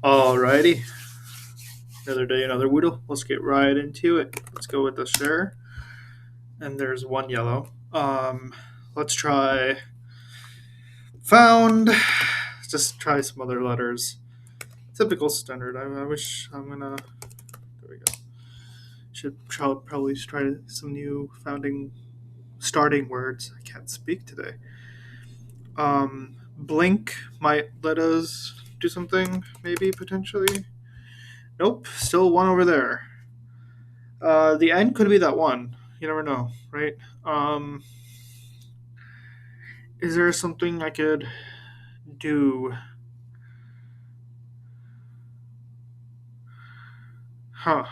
Alrighty, another day, another Woodle. Let's get right into it. Let's go with the share. And there's one yellow. Let's try found. Just try some other letters. Typical standard. I wish I'm gonna. There we go. Should probably try some new founding starting words. I can't speak today. Blink might let us do something, maybe potentially. Nope, still one over there. The end could be that one. You never know, right? Um, is there something I could do? Huh.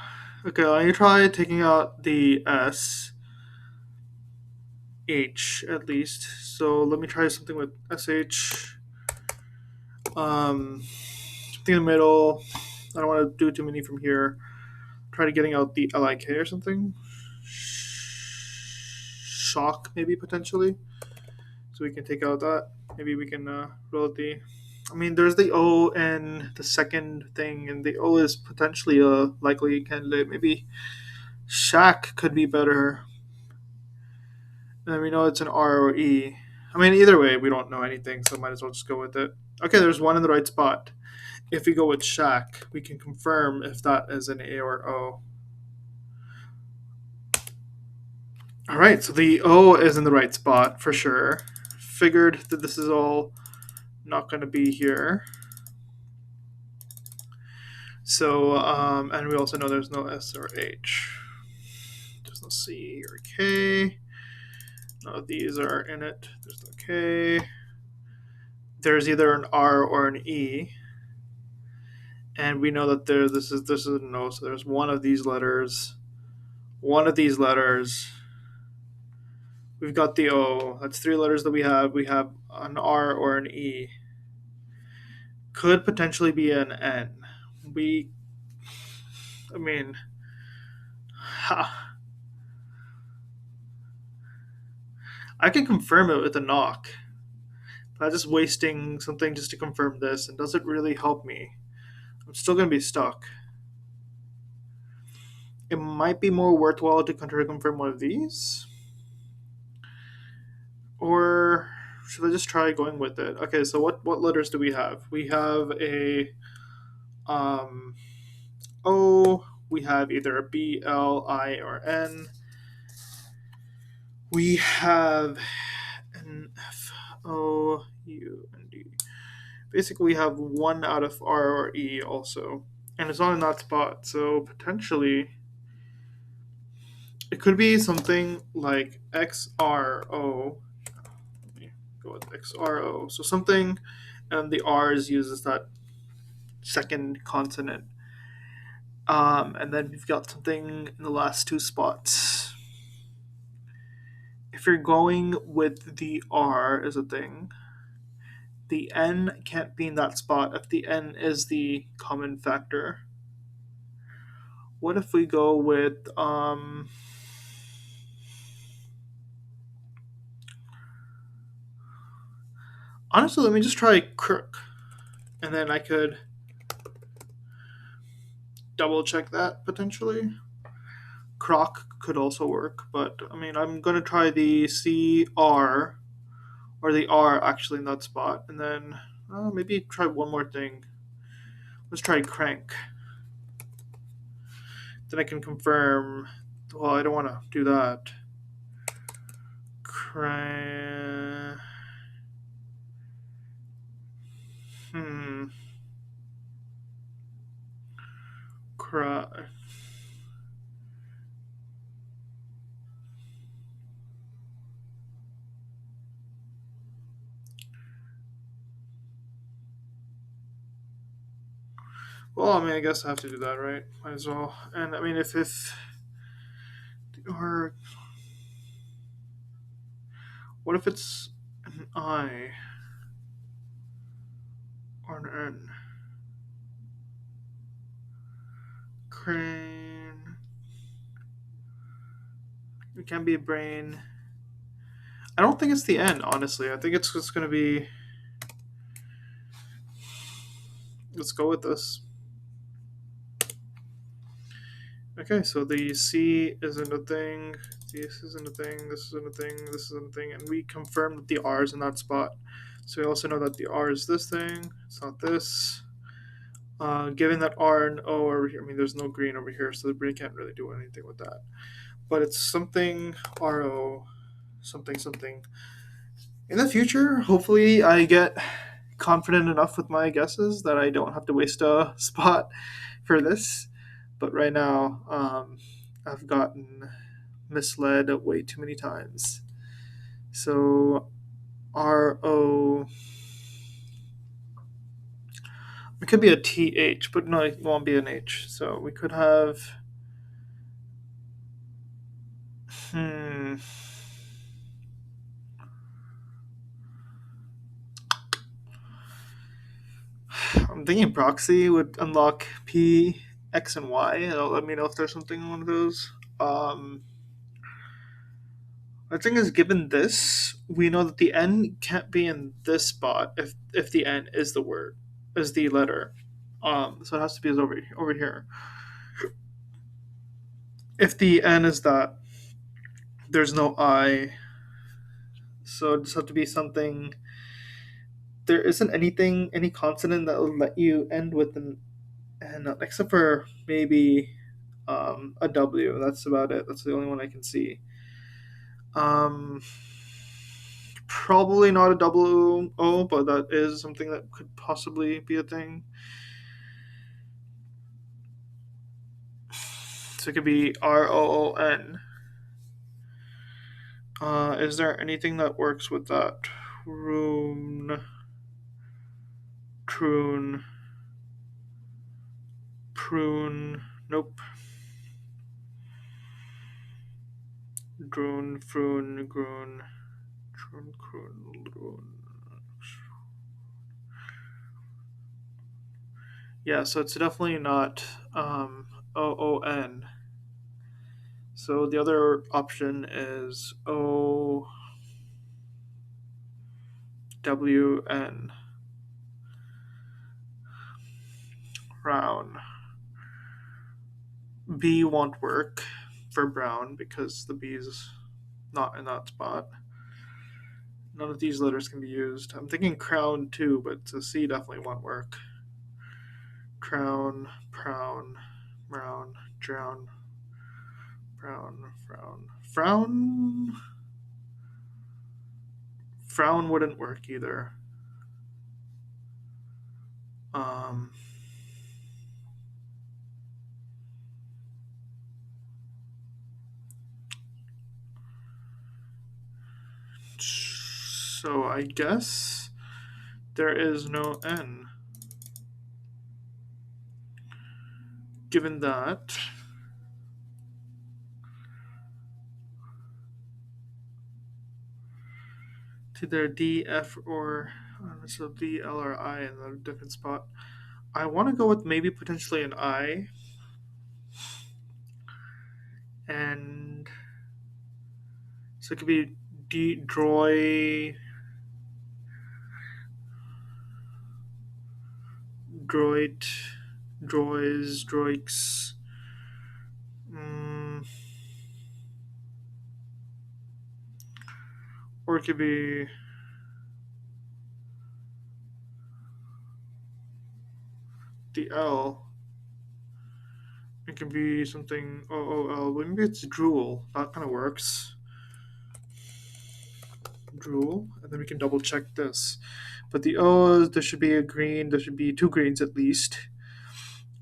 Okay, let me try taking out the SH at least. So let me try something with SH. Something in the middle. I don't want to do too many from here. Try to getting out the LIK or something. Shock, maybe potentially. So we can take out that. Maybe we can roll out the. I mean, there's the O and the second thing, and the O is potentially a likely candidate. Maybe Shack could be better. And then we know it's an R or E. I mean, either way, we don't know anything, so might as well just go with it. Okay, there's one in the right spot. If we go with Shack, we can confirm if that is an A or O. All right, so the O is in the right spot for sure. Figured that this is all not going to be here. So, and we also know there's no S or H. There's no C or K. None of these are in it. There's no K. There's either an R or an E. And we know that this is a no, so there's one of these letters. One of these letters. We've got the O. That's three letters that we have. We have an R or an E. Could potentially be an N. I mean, I can confirm it with a knock. But I'm just wasting something just to confirm this, and does it really help me? I'm still going to be stuck. It might be more worthwhile to confirm one of these. Or should I just try going with it? Okay, so what letters do we have? We have a O. We have either a B, L, I, or N. We have an F, O, U, and D. Basically, we have one out of R or E also. And it's not in that spot, so potentially it could be something like XRO. Let me go with XRO. So something, and the R is used as that second consonant. And then we've got something in the last two spots. If you're going with the R as a thing, the N can't be in that spot if the N is the common factor. What if we go with honestly, let me just try crook, and then I could double check that potentially. Croc could also work, but I mean, I'm gonna try the CR or the R actually in that spot, and then maybe try one more thing. Let's try crank. Then I can confirm. Well, I don't want to do that. Crank. Hmm. Cra. Well, I mean, I guess I have to do that, right? Might as well. And I mean, if or what if it's an I or an N? Crane. It can be a brain. I don't think it's the N, honestly. I think it's just gonna be. Let's go with this. Okay, so the C isn't a thing, this isn't a thing, this isn't a thing, this isn't a thing, and we confirm that the R is in that spot. So we also know that the R is this thing, it's not this. Given that R and O are over here, I mean, there's no green over here, so the green can't really do anything with that. But it's something RO, something, something. In the future, hopefully, I get confident enough with my guesses that I don't have to waste a spot for this. But right now, I've gotten misled way too many times. So RO. It could be a TH, but no, it won't be an H. So we could have. Hmm. I'm thinking proxy would unlock P, X, and Y. It'll let me know if there's something in one of those. The thing is, given this, we know that the N can't be in this spot if the N is the word, is the letter. So it has to be over here. If the N is that, there's no I. So it just have to be something. There isn't any consonant that will let you end with an N, except for maybe a W. That's about it. That's the only one I can see. Um, Probably not a double O, but that is something that could possibly be a thing. So it could be ROON. Is there anything that works with that? Roon, croon, prune. Nope. Droon, froon, groon, troon, croon, groon. Yeah, so it's definitely not OON. So the other option is OWN. Brown. B won't work for brown because the B is not in that spot. None of these letters can be used. I'm thinking crown too, but the C definitely won't work. Crown, prown, brown, drown, brown, frown. Frown? Frown wouldn't work either. Um, so I guess there is no N. Given that, to their D, F, or so D, L, or I in a different spot. I want to go with maybe potentially an I, and so it could be droid, droiks. Mm, or it could be the L. It could be something OOL. Maybe it's drool. That kind of works. Drool, and then we can double check this. But the O, there should be a green. There should be two greens at least.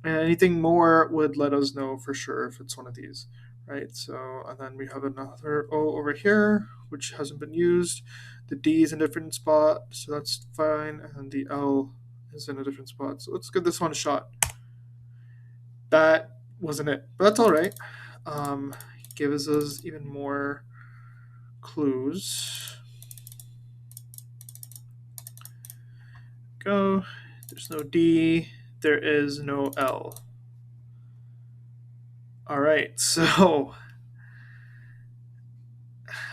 And anything more would let us know for sure if it's one of these, right? So, and then we have another O over here, which hasn't been used. The D is in a different spot, so that's fine. And the L is in a different spot. So let's give this one a shot. That wasn't it, but that's all right. Gives us even more clues. Go. There's no D. There is no L. All right, so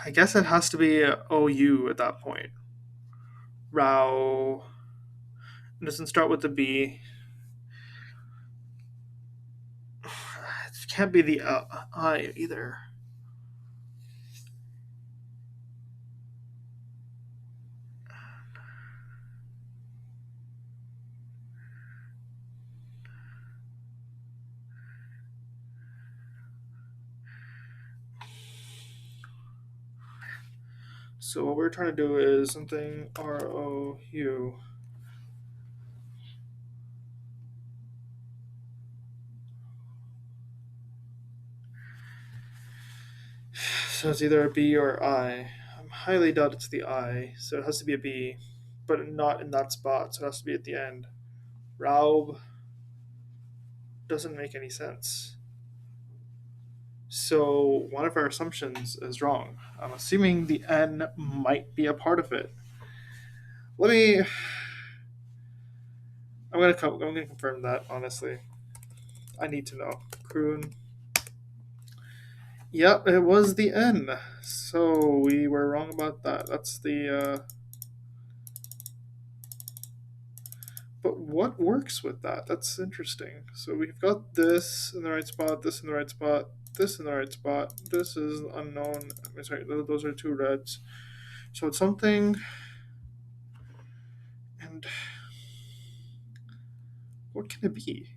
I guess it has to be a OU at that point. Rao. It doesn't start with the B. It can't be the I either. So what we're trying to do is something ROU. So it's either a B or I. I'm highly doubt it's the I, so it has to be a B, but not in that spot, so it has to be at the end. Raub doesn't make any sense. So one of our assumptions is wrong. I'm assuming the N might be a part of it. Let me. I'm gonna confirm that honestly. I need to know. Kroon. Yep, it was the N. So we were wrong about that. That's the. But what works with that? That's interesting. So we've got this in the right spot, this in the right spot, this in the right spot. This is unknown. I'm sorry, those are two reds. So it's something. And what can it be?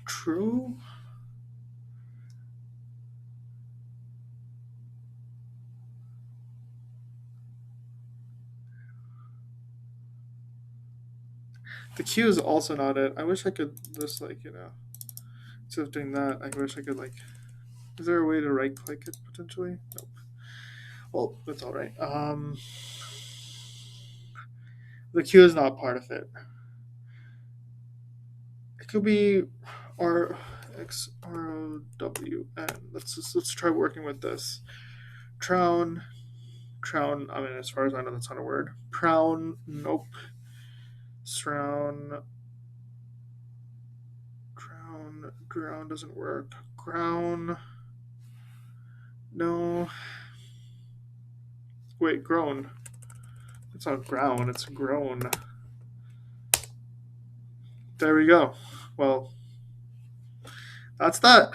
True? The Q is also not it. I wish I could just instead of doing that, I wish I could is there a way to right click it potentially? Nope. Well, that's all right. The Q is not part of it. It could be R X R O W N. Let's try working with this. Trown. I mean, as far as I know, that's not a word. Prown. Nope. Srown. Drown doesn't work. Grown. No. Wait, grown. It's not ground, it's grown. There we go. Well, that's that.